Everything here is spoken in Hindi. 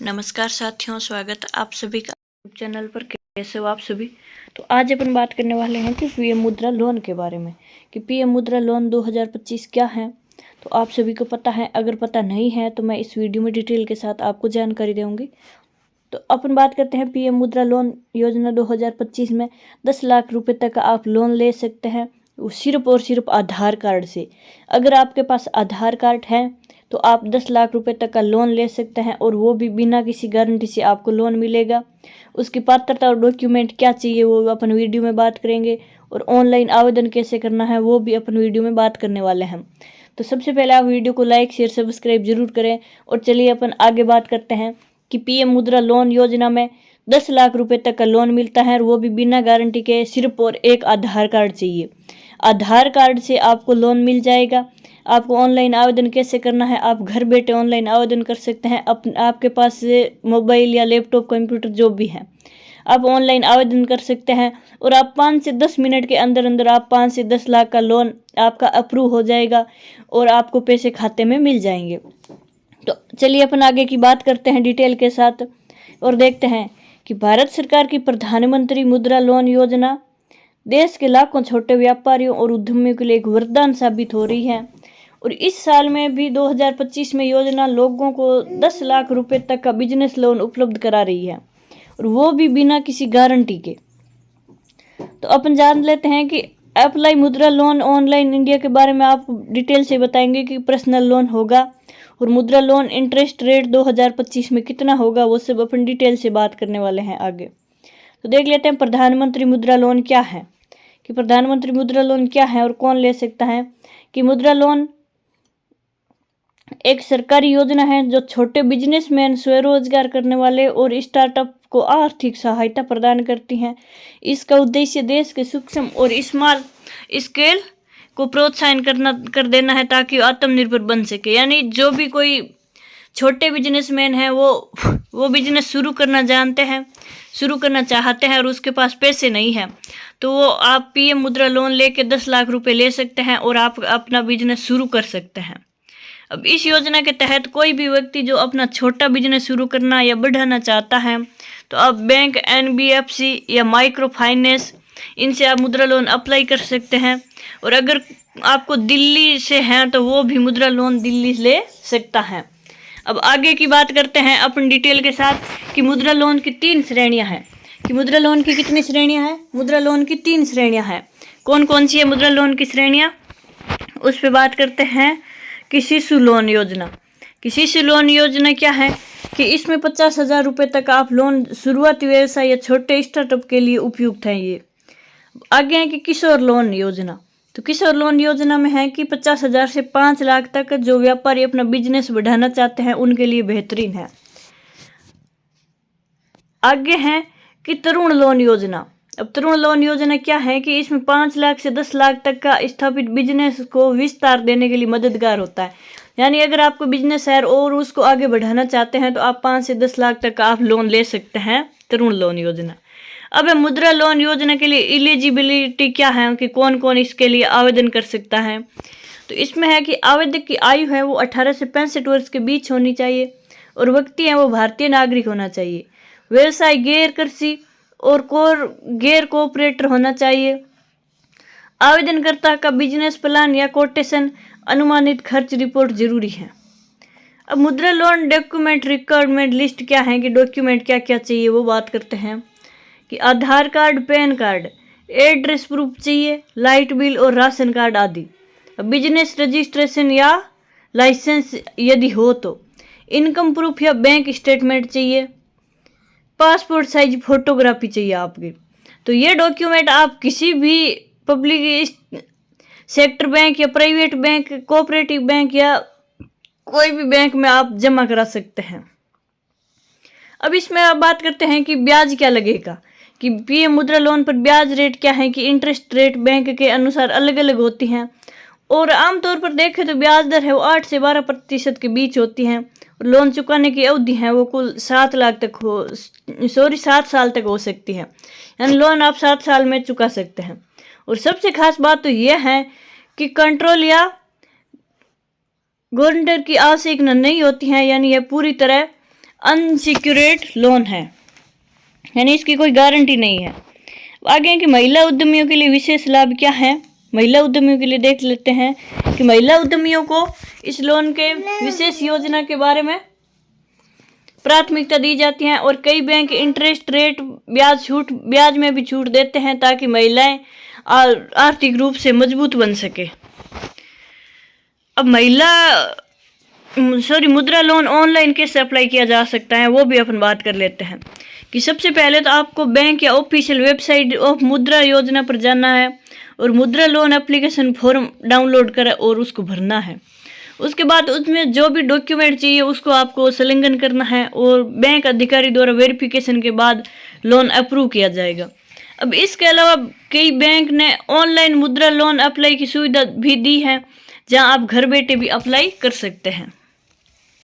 नमस्कार साथियों, स्वागत आप सभी का चैनल पर। कैसे हो आप सभी। तो आज अपन बात करने वाले हैं कि पीएम मुद्रा लोन के बारे में कि पीएम मुद्रा लोन 2025 क्या है। तो आप सभी को पता है, अगर पता नहीं है तो मैं इस वीडियो में डिटेल के साथ आपको जानकारी दूंगी। तो अपन बात करते हैं पीएम मुद्रा लोन योजना 2025 में 10 लाख रुपए तक का आप लोन ले सकते हैं, वो सिर्फ और सिर्फ आधार कार्ड से। अगर आपके पास आधार कार्ड है तो आप 10 लाख रुपए तक का लोन ले सकते हैं, और वो भी बिना किसी गारंटी से आपको लोन मिलेगा। उसकी पात्रता और डॉक्यूमेंट क्या चाहिए वो अपन वीडियो में बात करेंगे, और ऑनलाइन आवेदन कैसे करना है वो भी अपन वीडियो में बात करने वाले हैं। तो सबसे पहले आप वीडियो को लाइक शेयर सब्सक्राइब जरूर करें। और चलिए अपन आगे बात करते हैं कि पीएम मुद्रा लोन योजना में 10 लाख रुपए तक का लोन मिलता है, और वो भी बिना गारंटी के। सिर्फ और एक आधार कार्ड चाहिए, आधार कार्ड से आपको लोन मिल जाएगा। आपको ऑनलाइन आवेदन कैसे करना है, आप घर बैठे ऑनलाइन आवेदन कर सकते हैं। आपके पास मोबाइल या लैपटॉप कंप्यूटर जो भी है, आप ऑनलाइन आवेदन कर सकते हैं, और आप 5 से 10 मिनट के अंदर अंदर आप 5 से 10 लाख का लोन आपका अप्रूव हो जाएगा, और आपको पैसे खाते में मिल जाएंगे। तो चलिए अपन आगे की बात करते हैं डिटेल के साथ, और देखते हैं कि भारत सरकार की प्रधानमंत्री मुद्रा लोन योजना देश के लाखों छोटे व्यापारियों और उद्यमियों के लिए एक वरदान साबित हो रही है। और इस साल में भी 2025 में योजना लोगों को 10 लाख रुपए तक का बिजनेस लोन उपलब्ध करा रही है, और वो भी बिना किसी गारंटी के। तो अपन जान लेते हैं कि अप्लाई मुद्रा लोन ऑनलाइन इंडिया के बारे में आपको डिटेल से बताएंगे कि पर्सनल लोन होगा, और मुद्रा लोन इंटरेस्ट रेट 2025 में कितना होगा, वो सब अपन डिटेल से बात करने वाले हैं आगे। तो देख लेते हैं प्रधानमंत्री मुद्रा लोन क्या है, कि प्रधानमंत्री मुद्रा लोन क्या है और कौन ले सकता है। कि मुद्रा लोन एक सरकारी योजना है जो छोटे बिजनेसमैन, स्वरोजगार करने वाले और स्टार्टअप को आर्थिक सहायता प्रदान करती हैं। इसका उद्देश्य देश के सूक्ष्म और स्मॉल स्केल को प्रोत्साहन कर देना है, ताकि आत्मनिर्भर बन सके। यानी जो भी कोई छोटे बिजनेसमैन हैं वो बिजनेस शुरू करना जानते हैं, शुरू करना चाहते हैं, और उसके पास पैसे नहीं है, तो वो आप पीएम मुद्रा लोन लेके 10 लाख रुपए ले सकते हैं, और आप अपना बिजनेस शुरू कर सकते हैं। अब इस योजना के तहत कोई भी व्यक्ति जो अपना छोटा बिजनेस शुरू करना या बढ़ाना चाहता है, तो आप बैंक, एनबीएफसी या माइक्रो फाइनेंस, इनसे आप मुद्रा लोन अप्लाई कर सकते हैं। और अगर आपको दिल्ली से हैं तो वो भी मुद्रा लोन दिल्ली ले सकता है। अब आगे की बात करते हैं अपन डिटेल के साथ कि मुद्रा लोन की 3 श्रेणियां हैं। कि मुद्रा लोन की कितनी श्रेणियां हैं? मुद्रा लोन की 3 श्रेणियां हैं। कौन कौन सी है मुद्रा लोन की श्रेणियां, उस पर बात करते हैं। कि शिशु लोन योजना। कि शिशु लोन योजना क्या है, कि इसमें 50,000 रुपये तक आप लोन शुरुआती व्यवसाय या छोटे स्टार्टअप के लिए उपयुक्त है। ये आगे है कि किशोर लोन योजना। तो किशोर लोन योजना में है कि 50,000 से 5 लाख तक जो व्यापारी अपना बिजनेस बढ़ाना चाहते हैं उनके लिए बेहतरीन है। आगे है कि तरुण लोन योजना। अब तरुण लोन योजना क्या है, कि इसमें 5 लाख से 10 लाख तक का स्थापित बिजनेस को विस्तार देने के लिए मददगार होता है। यानी अगर आपको बिजनेस है और उसको आगे बढ़ाना चाहते हैं तो आप 5 से 10 लाख तक का आप लोन ले सकते हैं, तरुण लोन योजना। अब मुद्रा लोन योजना के लिए एलिजिबिलिटी क्या है, कि कौन कौन इसके लिए आवेदन कर सकता है। तो इसमें है कि आवेदक की आयु है वो 18 से 65 वर्ष के बीच होनी चाहिए, और व्यक्ति है वो भारतीय नागरिक होना चाहिए। व्यवसाय गैर कृषि और गैर कोऑपरेटर होना चाहिए। आवेदनकर्ता का बिजनेस प्लान या कोटेशन, अनुमानित खर्च रिपोर्ट जरूरी है। अब मुद्रा लोन डॉक्यूमेंट रिक्वायरमेंट लिस्ट क्या है, कि डॉक्यूमेंट क्या क्या चाहिए वो बात करते हैं। कि Aadhaar card, PAN card, address proof चाहिए, लाइट बिल और राशन कार्ड आदि। बिजनेस रजिस्ट्रेशन या लाइसेंस यदि हो तो, इनकम प्रूफ या बैंक स्टेटमेंट चाहिए, पासपोर्ट साइज फोटोग्राफी चाहिए आपकी। तो ये डॉक्यूमेंट आप किसी भी पब्लिक सेक्टर बैंक या प्राइवेट बैंक, कोऑपरेटिव बैंक या कोई भी बैंक में आप जमा करा सकते हैं। अब इसमें आप बात करते हैं कि ब्याज क्या लगेगा। कि पीएम मुद्रा लोन पर ब्याज रेट क्या है, कि इंटरेस्ट रेट बैंक के अनुसार अलग अलग होती हैं, और आमतौर पर देखें तो ब्याज दर है वो 8 से 12% के बीच होती हैं। और लोन चुकाने की अवधि है वो कुल 7 साल तक हो सकती है। यानी लोन आप 7 साल में चुका सकते हैं। और सबसे खास बात तो यह है कि कंट्रोल या गारंटर की आवश्यकता नहीं होती है, यानी यह पूरी तरह अनसिक्योर्ड लोन है, यानी इसकी कोई गारंटी नहीं है। आगे है कि महिला उद्यमियों के लिए विशेष लाभ क्या है। महिला उद्यमियों के लिए देख लेते हैं कि महिला उद्यमियों को इस लोन के विशेष योजना के बारे में प्राथमिकता दी जाती है और कई बैंक इंटरेस्ट रेट ब्याज में भी छूट देते हैं ताकि महिलाएं आर्थिक रूप से मजबूत बन सके। अब मुद्रा लोन ऑनलाइन कैसे अप्लाई किया जा सकता है वो भी अपन बात कर लेते हैं कि सबसे पहले तो आपको बैंक या ऑफिशियल वेबसाइट ऑफ मुद्रा योजना पर जाना है और मुद्रा लोन एप्लीकेशन फॉर्म डाउनलोड करें और उसको भरना है। उसके बाद उसमें जो भी डॉक्यूमेंट चाहिए उसको आपको संलग्न करना है और बैंक अधिकारी द्वारा वेरिफिकेशन के बाद लोन अप्रूव किया जाएगा। अब इसके अलावा कई बैंक ने ऑनलाइन मुद्रा लोन अप्लाई की सुविधा भी दी है जहां आप घर बैठे भी अप्लाई कर सकते हैं।